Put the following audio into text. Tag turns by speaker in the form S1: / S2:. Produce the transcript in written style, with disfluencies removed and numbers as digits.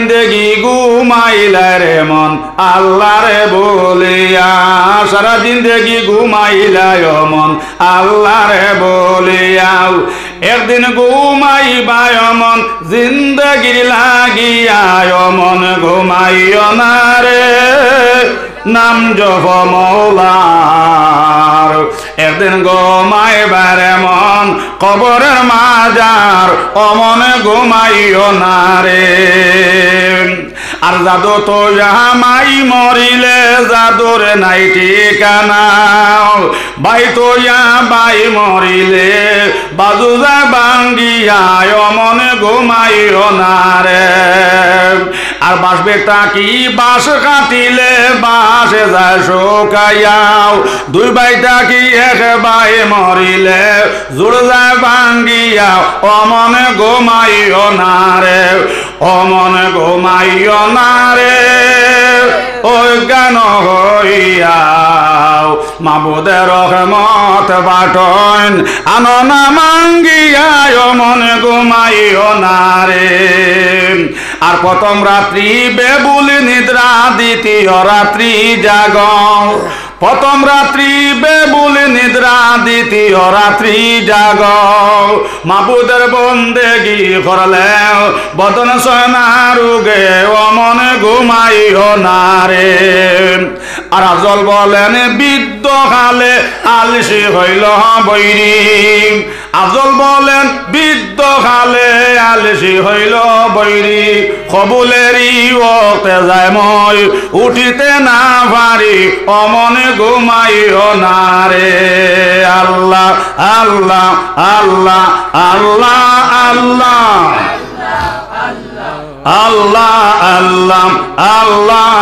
S1: জিন্দেগি ঘুমাইলা রে মন আল্লাহ রে বলিয়া সারা জিন্দেগি ঘুমাইলা মন আল্লাহ রে বলিয়া একদিন ঘুমাইবা মন জিন্দেগির লাগিয়া মন ঘুমাইও না রে নাম জপ মওলার একদিন ঘুমাইবার মন কবরের মাজার অমন ঘুমাইও না রে আর জাদু তো মাই মরিলে জাদুর নাই ঠিকানা বাই তো বাই মরিলে বাজু যা বাঙ্গিয়া অমন ঘুমাইও না রে আর বাঁশ বেটা কি বাঁশ কাটিলে বাঁশে যায় শুকাইয়াও দুই বাইটা কি এক বাই মরিলে জোড় যায় ভাঙ্গিয়া অমন ঘুমাইও না রে অমন ঘুমাইও না রে অজ্ঞান হইয়াও মাবুদের রহমত বাটন আনো না মাঙ্গিয়া অমন ঘুমাইও না রে আর প্রথম রাত্রি বেবুল নিদ্রা দ্বিতীয় রাত্রি জাগ প্রথম রাত্রি বেবুল নিদ্রা দ্বিতীয় রাত্রি জাগ মাবুদের বন্দেগি করলে বদন সয়না রুগে অমন ঘুমাইও না রে আর আজল বলেন বিদ্য খালে আলসি হইল বৈরি আজল বলেন বিদ্য খালে আলসি হইল বৈরি কবুলেরই ওতে যায় মই উঠিতে না পারি অমন ঘুমাইও না রে আল্লাহ আল্লাহ আল্লাহ আল্লাহ আল্লাহ আল্লাহ আল্লাহ আল্লাহ